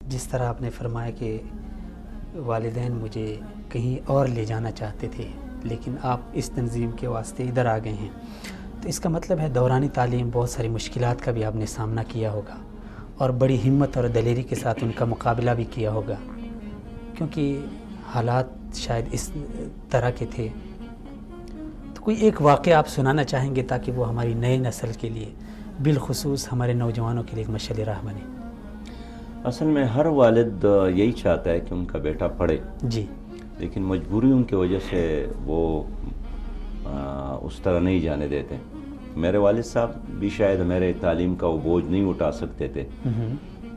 جس طرح آپ نے فرمایا کہ والدین مجھے کہیں اور لے جانا چاہتے تھے لیکن آپ اس تنظیم کے واسطے ادھر آ گئے ہیں، تو اس کا مطلب ہے دورانی تعلیم بہت ساری مشکلات کا بھی آپ نے سامنا کیا ہوگا اور بڑی ہمت اور دلیری کے ساتھ ان کا مقابلہ بھی کیا ہوگا، کیونکہ حالات شاید اس طرح کے تھے۔ تو کوئی ایک واقعہ آپ سنانا چاہیں گے تاکہ وہ ہماری نئے نسل کے لیے، بالخصوص ہمارے نوجوانوں کے لیے ایک مشعل راہ بنے؟ اصل میں ہر والد یہی چاہتا ہے کہ ان کا بیٹا پڑھے، جی، لیکن مجبوریوں کی وجہ سے وہ اس طرح نہیں جانے دیتے۔ میرے والد صاحب بھی شاید میرے تعلیم کا وہ بوجھ نہیں اٹھا سکتے تھے،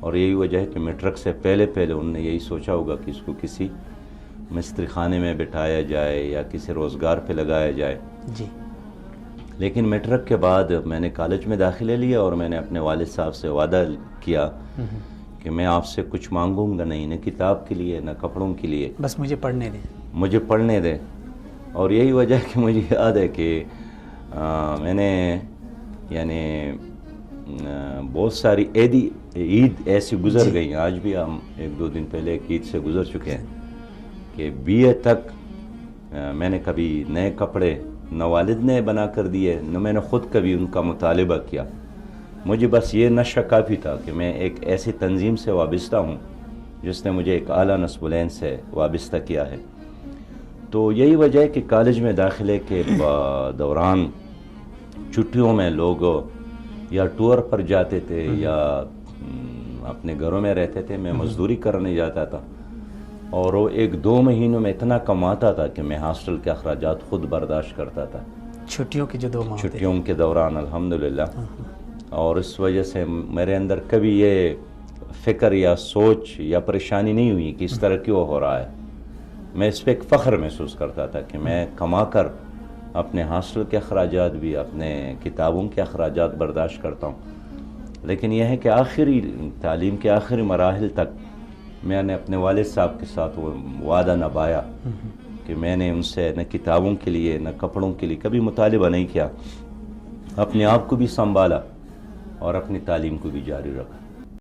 اور یہی وجہ ہے کہ میٹرک سے پہلے انہوں نے یہی سوچا ہوگا کہ اس کو کسی مستری خانے میں بٹھایا جائے یا کسی روزگار پہ لگایا جائے۔ جی، لیکن میٹرک کے بعد میں نے کالج میں داخلہ لیا اور میں نے اپنے والد صاحب سے وعدہ کیا کہ میں آپ سے کچھ مانگوں گا نہیں، نہ کتاب کے لیے نہ کپڑوں کے لیے، بس مجھے پڑھنے دیں۔ مجھے پڑھنے دیں۔ اور یہی وجہ ہے کہ مجھے یاد ہے کہ میں نے یعنی بہت ساری عید ایسی گزر گئی، آج بھی ہم ایک دو دن پہلے ایک عید سے گزر چکے ہیں کہ بی اے تک میں نے کبھی نئے کپڑے نہ والد نے بنا کر دیے، نہ میں نے خود کبھی ان کا مطالبہ کیا۔ مجھے بس یہ نشہ کافی تھا کہ میں ایک ایسی تنظیم سے وابستہ ہوں جس نے مجھے ایک اعلیٰ نصب العین سے وابستہ کیا ہے۔ تو یہی وجہ ہے کہ کالج میں داخلے کے دوران چھٹیوں میں لوگ یا ٹور پر جاتے تھے یا اپنے گھروں میں رہتے تھے، میں مزدوری کرنے جاتا تھا، اور وہ ایک دو مہینوں میں اتنا کماتا تھا کہ میں ہاسٹل کے اخراجات خود برداشت کرتا تھا چھٹیوں کے جو 2 ماہ ہوتے چھٹیوں کے دوران، الحمدللہ۔ اور اس وجہ سے میرے اندر کبھی یہ فکر یا سوچ یا پریشانی نہیں ہوئی کہ اس طرح کیوں ہو رہا ہے۔ میں اس پہ ایک فخر محسوس کرتا تھا کہ میں کما کر اپنے ہاسٹل کے اخراجات بھی، اپنے کتابوں کے اخراجات برداشت کرتا ہوں۔ لیکن یہ ہے کہ آخری تعلیم کے آخری مراحل تک میں نے اپنے والد صاحب کے ساتھ وہ وعدہ نبھایا کہ میں نے ان سے نہ کتابوں کے لیے نہ کپڑوں کے لیے کبھی مطالبہ نہیں کیا، اپنے آپ کو بھی سنبھالا اور اپنی تعلیم کو بھی جاری رکھا۔